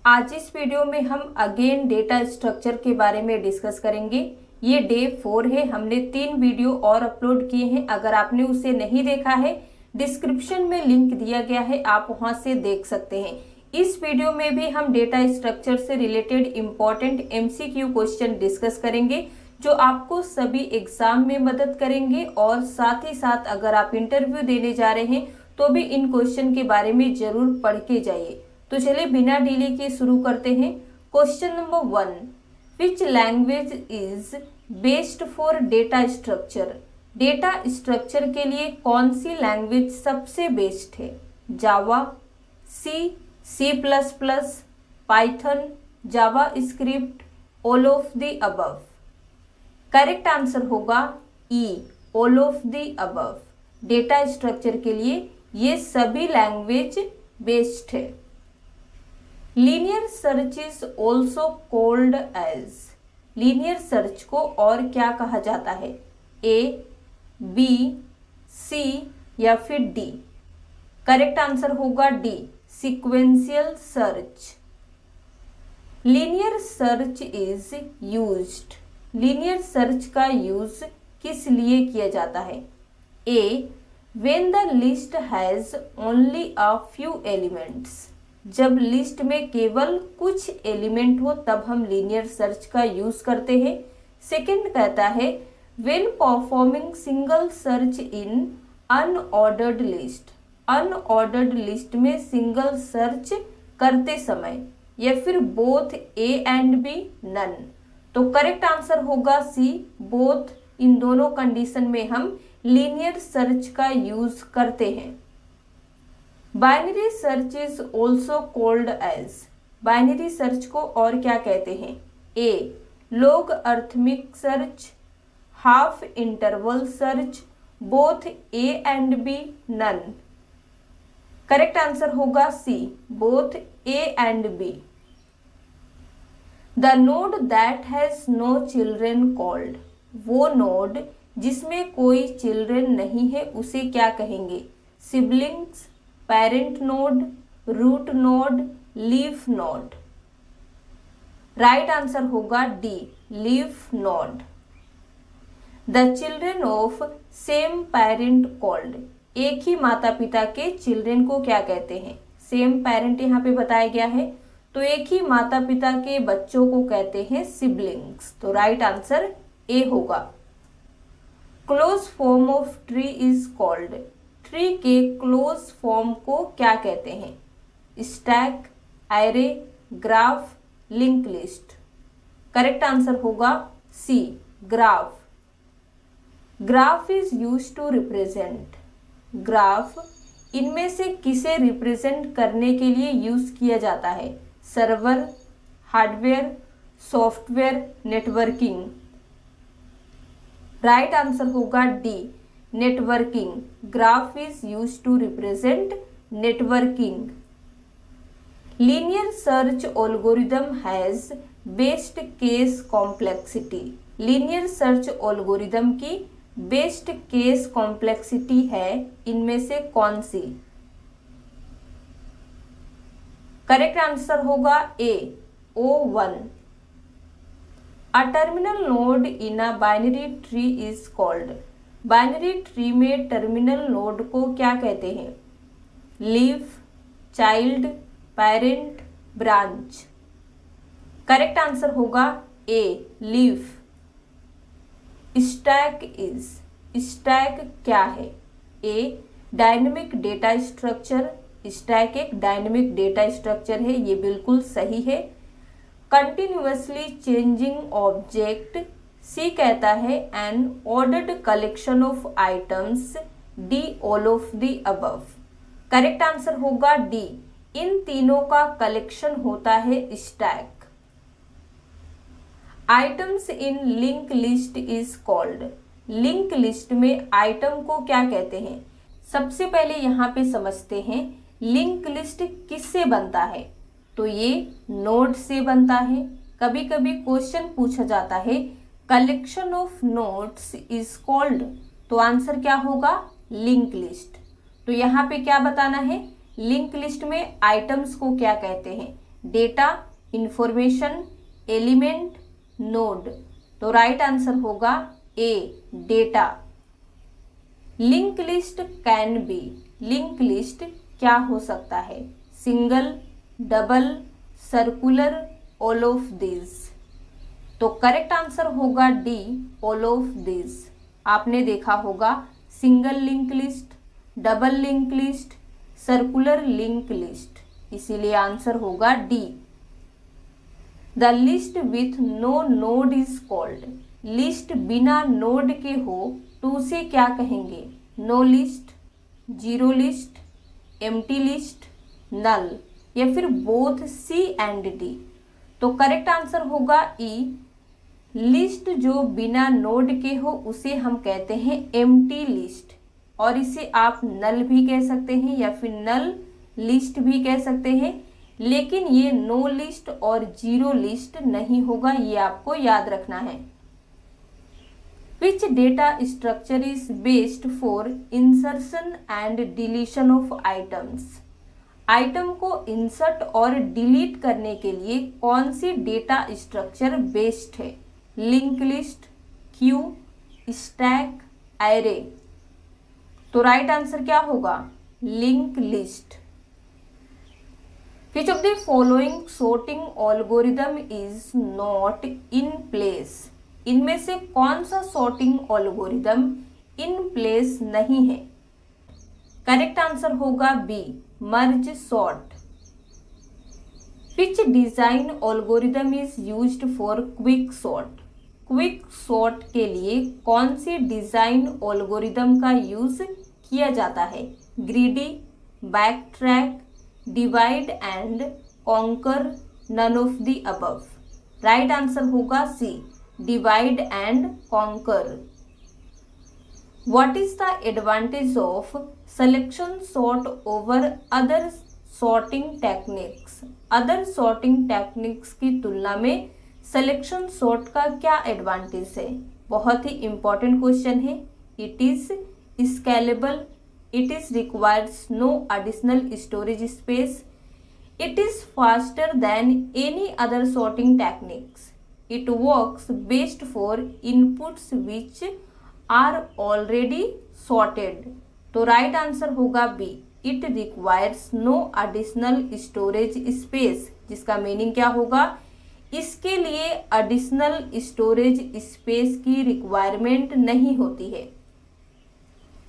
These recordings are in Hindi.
आज इस वीडियो में हम अगेन डेटा स्ट्रक्चर के बारे में डिस्कस करेंगे। ये डे 4 है। हमने 3 वीडियो और अपलोड किए हैं। अगर आपने उसे नहीं देखा है, डिस्क्रिप्शन में लिंक दिया गया है, आप वहां से देख सकते हैं। इस वीडियो में भी हम डेटा स्ट्रक्चर से related important MCQ question discuss करेंगे जो आपको सभी एग्जाम में मदद करेंगे, और साथ ही साथ अगर आप इंटरव्यू देने जा रहे हैं तो भी इन क्वेश्चन के बारे में जरूर पढ़ के जाइए। तो चलिए बिना डिले के शुरू करते हैं। Question number 1, which language is based for data structure? Data structure के लिए कौन सी लैंग्वेज सबसे बेस्ट है? Java, C plus plus, Python, JavaScript, all of the above. Correct answer होगा E, all of the above. Data structure के लिए ये सभी लैंग्वेज बेस्ट है। Linear search is also called as. Linear search को और क्या कहा जाता है? ए, बी, सी या फिर डी? करेक्ट आंसर होगा D, sequential search. Linear search is used. Linear search का यूज किस लिए किया जाता है? A, when the list has only a few elements. जब लिस्ट में केवल कुछ एलिमेंट हो तब हम लीनियर सर्च का यूज करते हैं। सेकंड कहता है when performing single search in unordered list. Unordered list में सिंगल सर्च करते समय, या फिर both A and B, none. तो करेक्ट आंसर होगा सी, बोथ। इन दोनों कंडीशन में हम लीनियर सर्च का यूज करते हैं। Binary search is also called as. Binary search को और क्या कहते हैं? A, logarithmic search, half interval search, both A and B, none. Correct answer होगा C, both A and B. The node that has no children called. वो नोड जिसमें कोई चिल्ड्रेन नहीं है उसे क्या कहेंगे? Siblings, parent node, root node, leaf node. Right answer होगा D, leaf node. The children of same parent called. एक ही माता पिता के चिल्ड्रेन को क्या कहते हैं? सेम पेरेंट यहाँ पे बताया गया है, तो एक ही माता पिता के बच्चों को कहते हैं सिबलिंग्स। तो राइट आंसर ए होगा। Close form of tree is called. Tree के क्लोज फॉर्म को क्या कहते हैं? Stack, array, graph, link list. Correct answer होगा C, graph. Graph is used to represent. Graph इनमें से किसे रिप्रेजेंट करने के लिए यूज किया जाता है? Server, hardware, software, networking. Right answer होगा D, networking. Graph is used to represent networking. Linear search algorithm has best case complexity. Linear search algorithm की बेस्ट केस कॉम्प्लेक्सिटी है इनमें से कौन सी? करेक्ट आंसर होगा A, O1। A terminal node in a binary tree is called. Binary tree में टर्मिनल नोड को क्या कहते हैं? Leaf, child, parent, branch. Correct answer होगा A, leaf. Stack is. Stack क्या है? ए, डायनेमिक डेटा स्ट्रक्चर। स्टैक एक डायनेमिक डेटा स्ट्रक्चर है, ये बिल्कुल सही है। Continuously changing object. सी कहता है N ordered collection of items. D, all of the above. Correct answer होगा डी, इन तीनों का कलेक्शन होता है stack. Items in link list is called. Link list में आइटम को क्या कहते हैं? सबसे पहले यहाँ पे समझते हैं लिंक लिस्ट किससे बनता है। तो ये नोड से बनता है। कभी कभी क्वेश्चन पूछा जाता है collection of nodes is called, तो आंसर क्या होगा? Link list. तो यहाँ पे क्या बताना है? लिंक लिस्ट में आइटम्स को क्या कहते हैं? Data, information, element, node. तो राइट आंसर होगा A, data. Link list can be, link list क्या हो सकता है? Single, double, circular, all of this. तो करेक्ट आंसर होगा डी, ऑल ऑफ दिस। आपने देखा होगा single link list, double link list, circular link list, इसीलिए आंसर होगा D. The list with no node is called, list बिना नोड के हो तो उसे क्या कहेंगे? No list, zero list, empty list, null, या फिर बोथ सी एंड डी। तो करेक्ट आंसर होगा ई, लिस्ट जो बिना नोड के हो उसे हम कहते हैं एम्प्टी लिस्ट, और इसे आप नल भी कह सकते हैं या फिर नल लिस्ट भी कह सकते हैं, लेकिन ये नो लिस्ट और जीरो लिस्ट नहीं होगा, ये आपको याद रखना है। Which data structure is best for insertion and deletion of items? Item को इंसर्ट और डिलीट करने के लिए कौन सी डेटा स्ट्रक्चर बेस्ट है? Link list, Q, stack, array. तो राइट आंसर क्या होगा? Link list. Which of the following sorting algorithm is not in place? इनमें से कौन सा सॉर्टिंग एल्गोरिदम इन प्लेस नहीं है? करेक्ट आंसर होगा B, merge sort. Which design algorithm is used for quick sort? Quick sort के लिए कौन सी डिजाइन एल्गोरिदम का यूज किया जाता है? Greedy, back track, divide and conquer, none of the above. Right answer होगा C, divide and conquer. What is the advantage of selection sort over other sorting techniques? Other sorting techniques की तुलना में selection sort का क्या एडवांटेज है? बहुत ही important question है। It is scalable, it is requires no additional storage space, it is faster than any other sorting techniques. It works best for inputs which are already sorted. तो राइट आंसर होगा B, it requires no additional storage space, जिसका मीनिंग क्या होगा? इसके लिए एडिशनल स्टोरेज स्पेस की रिक्वायरमेंट नहीं होती है।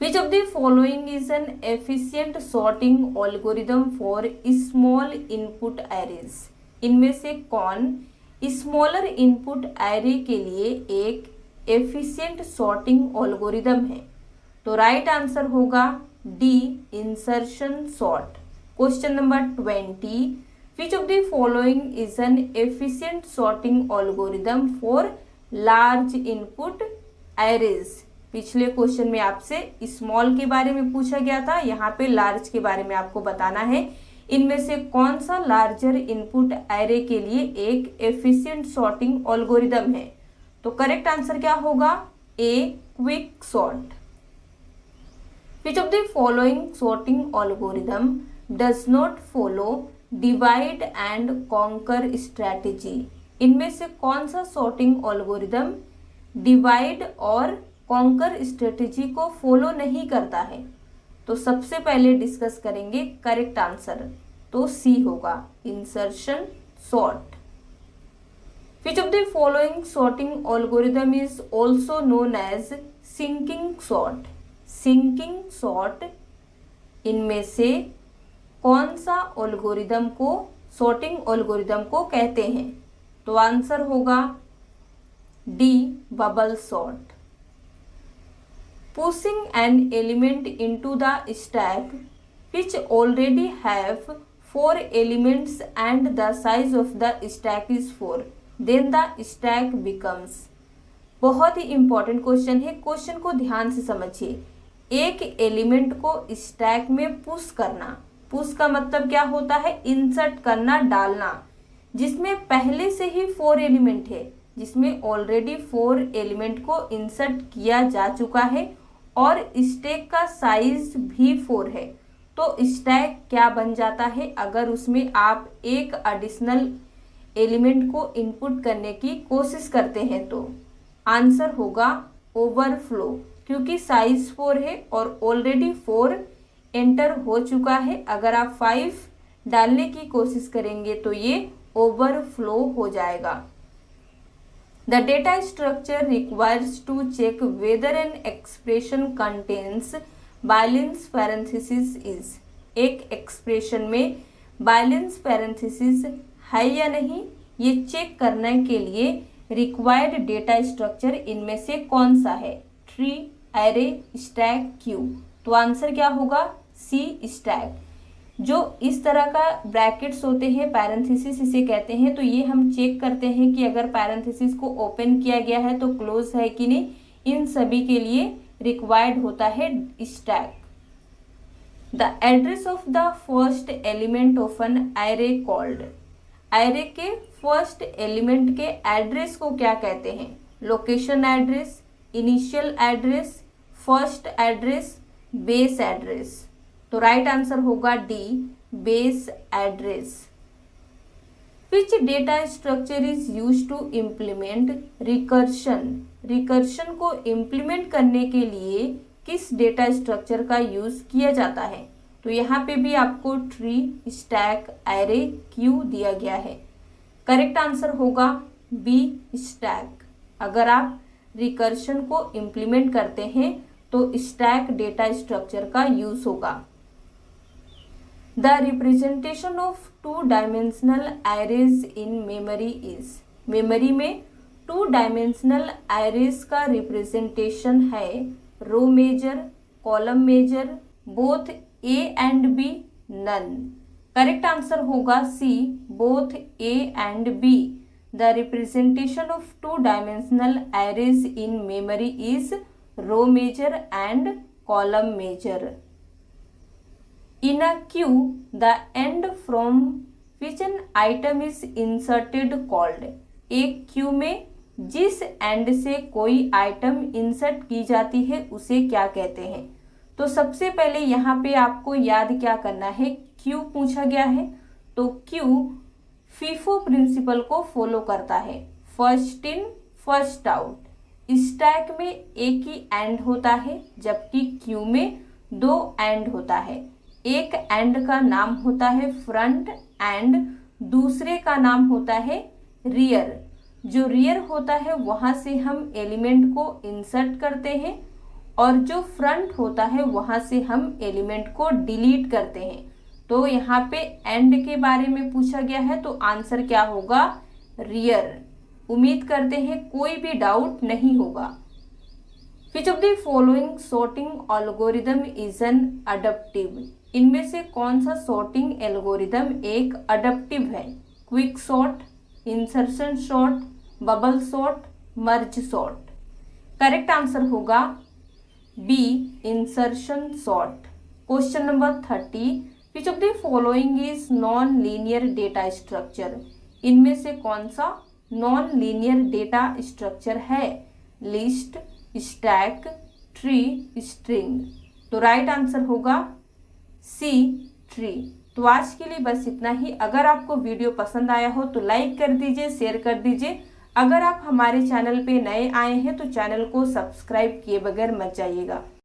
Which of the following is an efficient sorting algorithm for small input arrays? इनमें से कौन स्मॉलर इनपुट एरे के लिए एक एफिशिएंट सॉर्टिंग एल्गोरिदम है? तो राइट आंसर होगा D, insertion sort. Question number 20, which of the following is an efficient sorting algorithm for large input arrays? पिछले क्वेश्चन में आपसे स्मॉल के बारे में पूछा गया था, यहाँ पे लार्ज के बारे में आपको बताना है। इनमें से कौन सा लार्जर इनपुट एरे के लिए एक एफिशिएंट सॉर्टिंग एल्गोरिदम है? तो करेक्ट आंसर क्या होगा? A, quick sort. Which of the following sorting algorithm does not follow divide and conquer strategy? इनमें से कौन सा सॉर्टिंग एल्गोरिदम डिवाइड और कॉन्कर स्ट्रेटेजी को फॉलो नहीं करता है? तो सबसे पहले डिस्कस करेंगे करेक्ट आंसर, तो सी होगा, insertion sort. Which of the following sorting algorithm is also known as sinking sort? Sinking sort, इनमें से कौन सा एल्गोरिदम को सॉर्टिंग एल्गोरिदम को कहते हैं? तो आंसर होगा D, bubble sort. Pushing an element into the stack which already have 4 elements and the size of the stack is 4, then the stack becomes। बहुत ही इंपॉर्टेंट क्वेश्चन है, क्वेश्चन को ध्यान से समझिए। एक एलिमेंट को स्टैक में पुश करना, पुश का मतलब क्या होता है? इंसर्ट करना, डालना, जिसमें पहले से ही 4 एलिमेंट है, जिसमें ऑलरेडी 4 एलिमेंट को इंसर्ट किया जा चुका है और स्टैक का साइज भी 4 है। तो स्टैक क्या बन जाता है अगर उसमें आप एक एडिशनल एलिमेंट को इनपुट करने की कोशिश करते हैं? तो आंसर होगा ओवरफ्लो, क्योंकि साइज 4 है और ऑलरेडी 4 एंटर हो चुका है। अगर आप 5 डालने की कोशिश करेंगे तो ये ओवरफ्लो हो जाएगा। The data structure requires to check whether an expression contains Boolean parenthesis is। एक एक्सप्रेशन में Boolean parenthesis है या नहीं, ये चेक करने के लिए रिक्वायर्ड डेटा स्ट्रक्चर इनमें से कौन सा है? Tree, array, stack, Q. तो आंसर क्या होगा? सी, स्टैक। जो इस तरह का ब्रैकेट्स होते हैं, पैरेंथेसिस इसे कहते हैं, तो ये हम चेक करते हैं कि अगर पैरेंथेसिस को ओपन किया गया है तो क्लोज है कि नहीं। इन सभी के लिए रिक्वायर्ड होता है stack. The address of the first element of an array called. Array के फर्स्ट एलिमेंट के एड्रेस को क्या कहते हैं? Location address, initial address, first address, base address. तो राइट आंसर होगा D, base address. Which data structure is use to implement recursion. Recursion को इम्प्लीमेंट करने के लिए किस डेटा स्ट्रक्चर का यूज किया जाता है? तो यहाँ पे भी आपको ट्री, स्टैक, एरे, क्यू दिया गया है। करेक्ट आंसर होगा बी, स्टैक। अगर आप रिकर्शन को इम्प्लीमेंट करते हैं तो स्टैक डेटा स्ट्रक्चर का यूज होगा। The representation of two-dimensional arrays in memory is। Memory में 2 डायमेंशनल एरेज का रिप्रेजेंटेशन है row major, column major, both A and B, none. Correct answer होगा C, both A and B. The representation of 2 dimensional arrays in memory is row major and column major. In a queue, the end from which an item is inserted called। एक क्यू में जिस एंड से कोई आइटम इंसर्ट की जाती है उसे क्या कहते हैं? तो सबसे पहले यहाँ पे आपको याद क्या करना है, क्यू पूछा गया है तो क्यू फीफो प्रिंसिपल को फॉलो करता है, first in first out. Stack में एक ही एंड होता है जबकि क्यू में 2 एंड होता है। एक एंड का नाम होता है फ्रंट एंड दूसरे का नाम होता है रियर। जो रियर होता है वहां से हम एलिमेंट को इंसर्ट करते हैं और जो फ्रंट होता है वहां से हम एलिमेंट को डिलीट करते हैं। तो यहाँ पे एंड के बारे में पूछा गया है तो आंसर क्या होगा? रियर। उम्मीद करते हैं कोई भी डाउट नहीं होगा। Which of the following sorting algorithm is an adaptive। इनमें से कौन सा सॉर्टिंग एल्गोरिदम एक अडप्टिव है? Quick sort, insertion sort, bubble sort, merge sort. Correct answer होगा B, insertion sort. Question number 30, which of the following is non linear data structure. इनमें से कौन सा नॉन लीनियर डेटा स्ट्रक्चर है? List, stack, tree, string. तो राइट आंसर होगा सी, ट्री। तो आज के लिए बस इतना ही। अगर आपको वीडियो पसंद आया हो तो लाइक कर दीजिए, शेयर कर दीजिए। अगर आप हमारे चैनल पे नए आए हैं तो चैनल को सब्सक्राइब किए बगैर मत जाइएगा।